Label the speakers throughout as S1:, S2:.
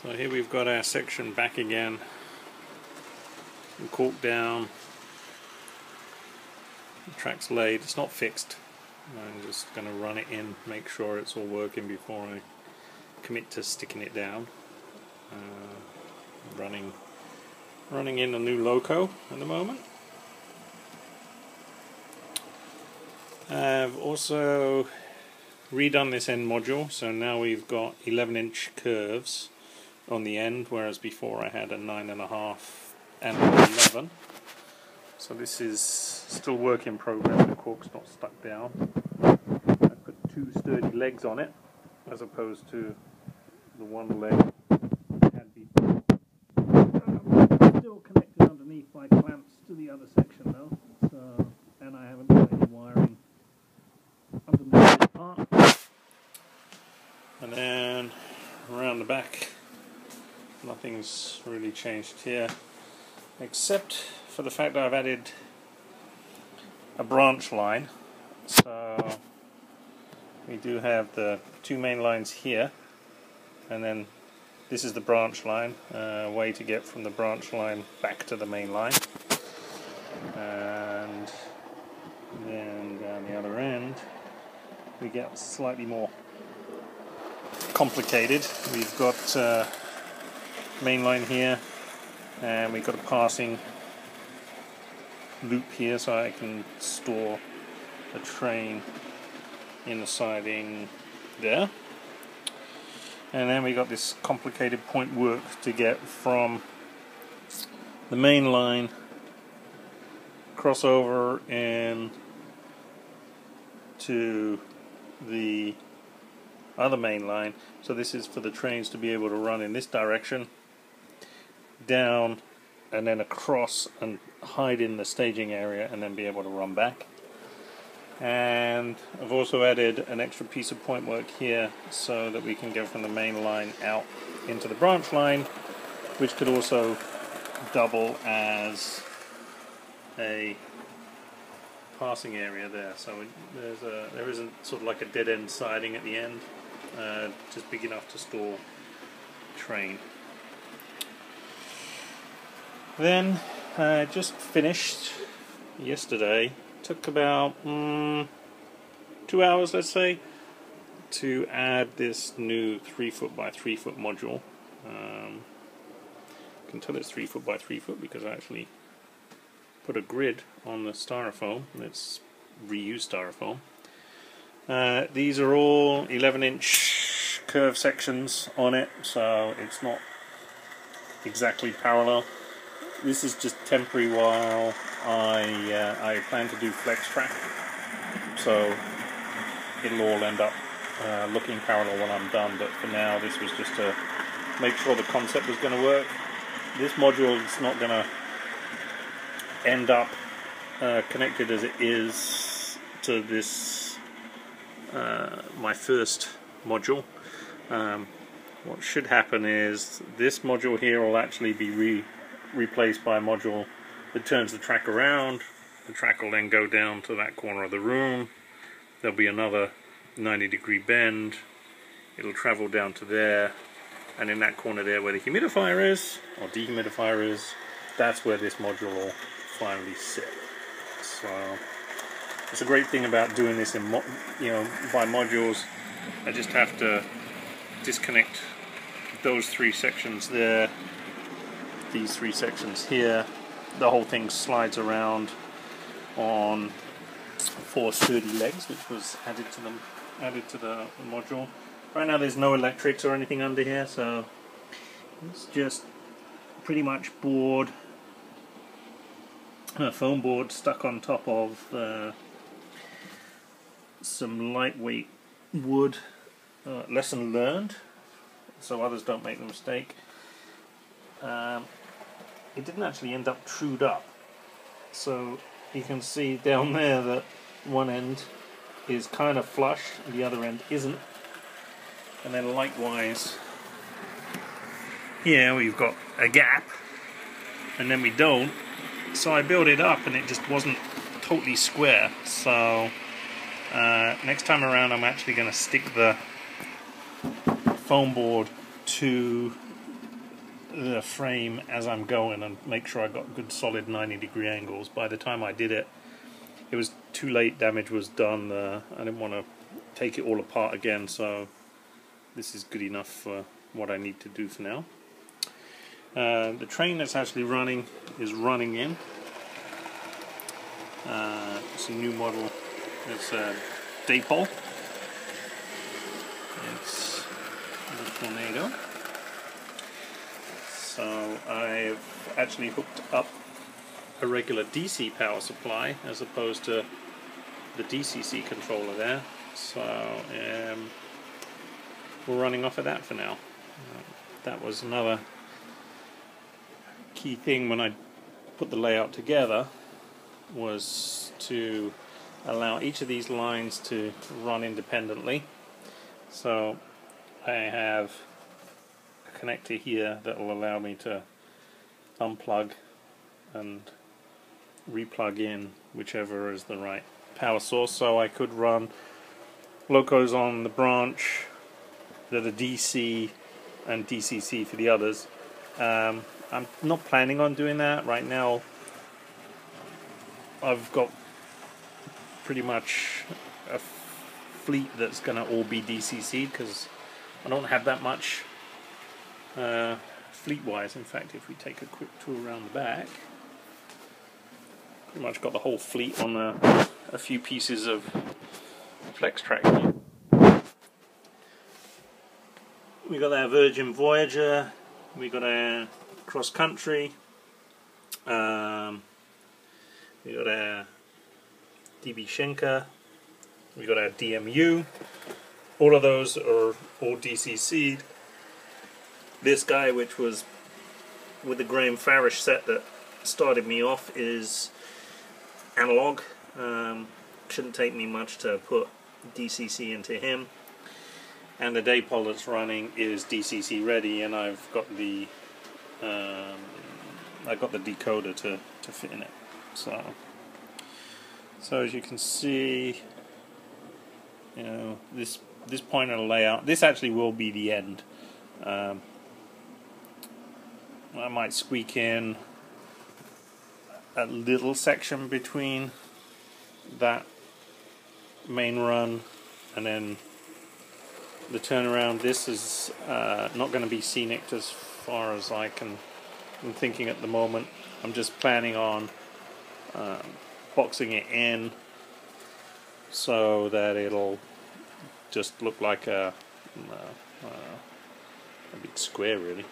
S1: So here we've got our section back again, cork down, the track's laid, it's not fixed. I'm just going to run it in, make sure it's all working before I commit to sticking it down. Running in a new loco at the moment. I've also redone this end module, so now we've got 11-inch curves on the end, whereas before I had a 9.5 and an 11. So this is still work in progress. The cork's not stuck down. I put two sturdy legs on it, as opposed to the one leg had before. Still connected underneath by clamps to the other section though. So, and I haven't got any wiring underneath this part. And then around the back, nothing's really changed here, except for the fact that I've added a branch line. So we do have the two main lines here, and then this is the branch line, way to get from the branch line back to the main line. And then down the other end we get slightly more complicated. We've got main line here, and we've got a passing loop here so I can store a train in the siding there. And then we got this complicated point work to get from the main line, crossover and to the other main line. So this is for the trains to be able to run in this direction, down and then across and hide in the staging area and then be able to run back. And I've also added an extra piece of point work here so that we can go from the main line out into the branch line, which could also double as a passing area there. So there isn't sort of like a dead end siding at the end, just big enough to store train. Then I just finished yesterday. Took about 2 hours, let's say, to add this new 3-foot by 3-foot module. You can tell it's 3-foot by 3-foot because I actually put a grid on the styrofoam. It's reused styrofoam. These are all 11-inch curve sections on it, so it's not exactly parallel. This is just temporary while I plan to do flex track, so it'll all end up looking parallel when I'm done, but for now this was just to make sure the concept was going to work. This module is not going to end up connected as it is to this my first module. What should happen is this module here will actually be replaced by a module that turns the track around. The track will then go down to that corner of the room. There'll be another 90-degree bend. It'll travel down to there, and in that corner there where the humidifier is, or dehumidifier is, that's where this module will finally sit. So it's a great thing about doing this in by modules. I just have to disconnect those three sections there, these three sections here. The whole thing slides around on 4 sturdy legs, which was added to the module. Right now there's no electrics or anything under here, so it's just pretty much board, foam board stuck on top of some lightweight wood. Lesson learned, so others don't make the mistake. It didn't actually end up trued up, so you can see down there that one end is kind of flush, the other end isn't. And then likewise here we've got a gap, and then we don't. So I built it up and it just wasn't totally square. So next time around I'm actually going to stick the foam board to the frame as I'm going and make sure I got good solid 90-degree angles. By the time I did it, it was too late, damage was done. I didn't want to take it all apart again, so this is good enough for what I need to do for now. The train that's actually running is running in. It's a new model. It's a dipole. It's a tornado. So I've actually hooked up a regular DC power supply as opposed to the DCC controller there. So we're running off of that for now. That was another key thing when I put the layout together, was to allow each of these lines to run independently. So I have a connector here that will allow me to unplug and replug in whichever is the right power source. So I could run locos on the branch that are DC and DCC for the others. I'm not planning on doing that right now. I've got pretty much a fleet that's going to all be DCC'd because I don't have that much fleet-wise. In fact, if we take a quick tour around the back, pretty much got the whole fleet on a few pieces of flex track here. We got our Virgin Voyager, we got our Cross Country, we got our DB Schenker, we got our DMU. All of those are all DCC'd. This guy, which was with the Graham Farish set that started me off, is analog. Shouldn't take me much to put DCC into him. And the dipole that's running is DCC ready, and I've got the decoder to fit in it. So as you can see, you know, this point of the layout, this actually will be the end. I might squeak in a little section between that main run and then the turnaround. This is not going to be scenic as far as I'm thinking at the moment. I'm just planning on boxing it in so that it'll just look like a big square, really.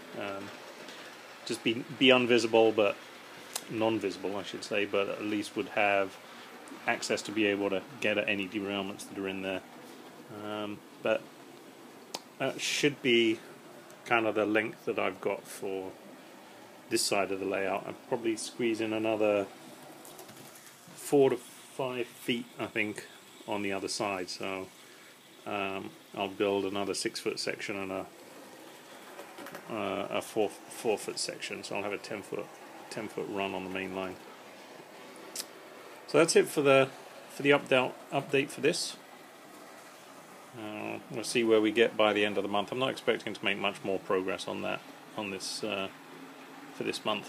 S1: Just be unvisible, but non-visible, I should say, but at least would have access to be able to get at any derailments that are in there. But that should be kind of the length that I've got for this side of the layout. I'll probably squeeze in another 4 to 5 feet, I think, on the other side. So I'll build another 6-foot section and a 4-foot section. So I'll have a 10-foot run on the main line. So that's it for the update for this. We'll see where we get by the end of the month. I'm not expecting to make much more progress on this for this month.